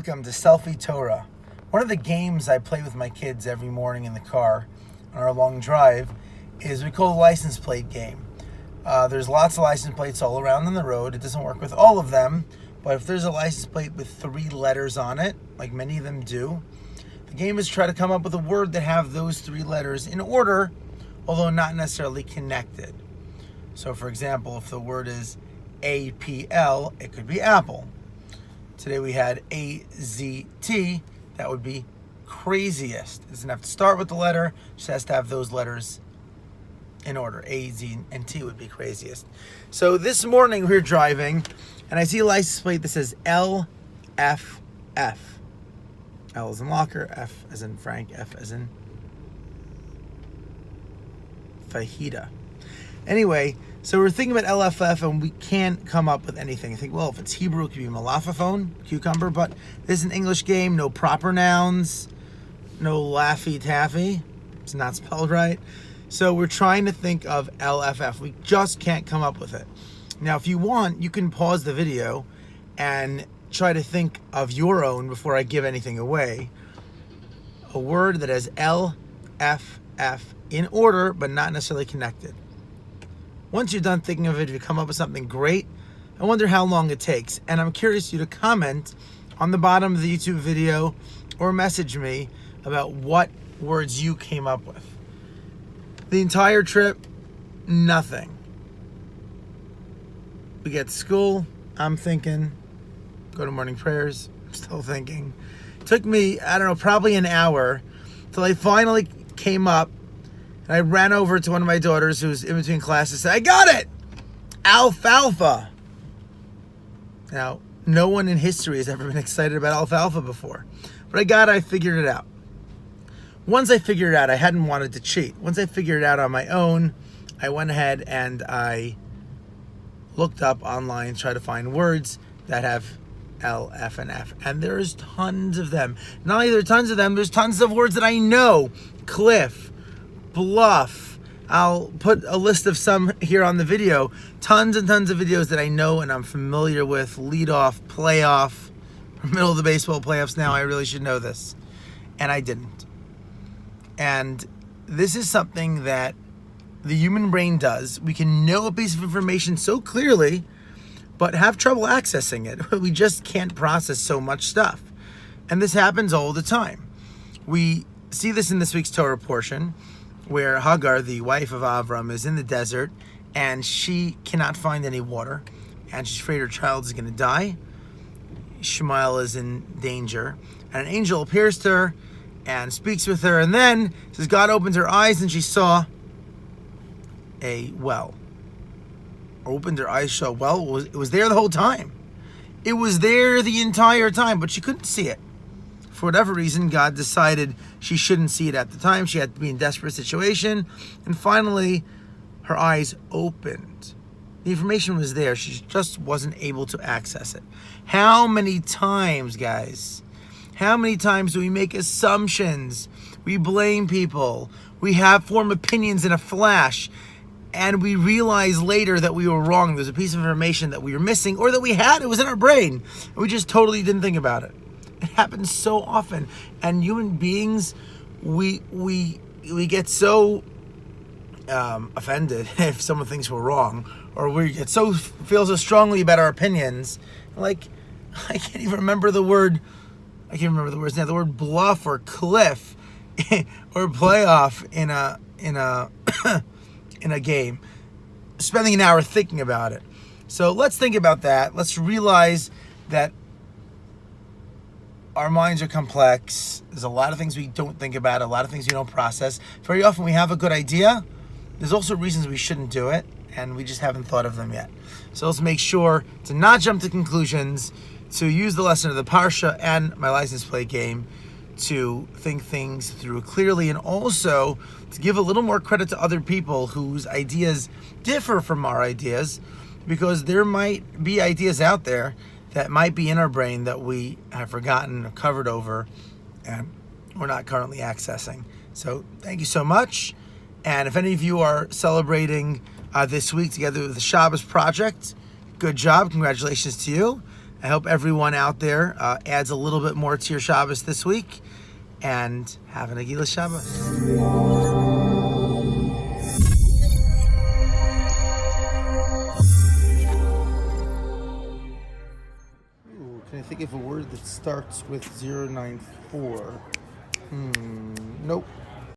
Welcome to Selfie Torah. One of the games I play with my kids every morning in the car on our long drive is we call the license plate game. There's lots of license plates all around on the road. It doesn't work with all of them, but if there's a license plate with 3 letters on it, like many of them do, the game is try to come up with a word that have those 3 letters in order, although not necessarily connected. So for example, if the word is APL, it could be apple. Today we had AZT, that would be craziest. It doesn't have to start with the letter, just has to have those letters in order. A, Z, and T would be craziest. So this morning we were driving, and I see a license plate that says LFF. L as in locker, F as in Frank, F as in fajita. Anyway, so we're thinking about LFF and we can't come up with anything. I think, well, if it's Hebrew, it could be malafaphone, cucumber, but this is an English game, no proper nouns, no Laffy Taffy. It's not spelled right. So we're trying to think of LFF. We just can't come up with it. Now, if you want, you can pause the video and try to think of your own before I give anything away. A word that has LFF in order, but not necessarily connected. Once you're done thinking of it, if you come up with something great, I wonder how long it takes. And I'm curious you to comment on the bottom of the YouTube video or message me about what words you came up with. The entire trip, nothing. We get to school, I'm thinking, go to morning prayers, I'm still thinking. It took me, I don't know, probably an hour till I finally came up. And I ran over to one of my daughters who's in between classes and said, I got it! Alfalfa! Now, no one in history has ever been excited about alfalfa before. But I got it, I figured it out. Once I figured it out, I hadn't wanted to cheat. Once I figured it out on my own, I went ahead and I looked up online, tried to find words that have L, F, and F. And there's tons of them. Not only are there tons of them, there's tons of words that I know. Cliff. Bluff. I'll put a list of some here on the video. Tons and tons of videos that I know and I'm familiar with. Lead off, playoff, middle of the baseball playoffs now. I really should know this. And I didn't. And this is something that the human brain does. We can know a piece of information so clearly, but have trouble accessing it. We just can't process so much stuff. And this happens all the time. We see this in this week's Torah portion, where Hagar, the wife of Avram, is in the desert and she cannot find any water and she's afraid her child is going to die. Ishmael is in danger and an angel appears to her and speaks with her, and then says God opens her eyes and she saw a well. Opened her eyes, saw a well. It was there the whole time. It was there the entire time, but she couldn't see it. For whatever reason, God decided she shouldn't see it at the time. She had to be in a desperate situation. And finally, her eyes opened. The information was there. She just wasn't able to access it. How many times, guys? How many times do we make assumptions? We blame people. We form opinions in a flash. And we realize later that we were wrong. There's a piece of information that we were missing or that we had. It was in our brain. And we just totally didn't think about it. It happens so often, and human beings, we get so offended if someone thinks we're wrong, or we get feel so strongly about our opinions. Like, I can't even remember the word. I can't remember the words now. The word bluff or cliff or playoff in a game. Spending an hour thinking about it. So let's think about that. Let's realize that our minds are complex. There's a lot of things we don't think about, a lot of things we don't process. Very often we have a good idea. There's also reasons we shouldn't do it, and we just haven't thought of them yet. So let's make sure to not jump to conclusions, to use the lesson of the Parsha and my license plate game to think things through clearly, and also to give a little more credit to other people whose ideas differ from our ideas, because there might be ideas out there that might be in our brain that we have forgotten or covered over and we're not currently accessing. So thank you so much. And if any of you are celebrating this week together with the Shabbos Project, good job. Congratulations to you. I hope everyone out there adds a little bit more to your Shabbos this week, and have a Nagila Shabbos. Can I think of a word that starts with 094? Nope.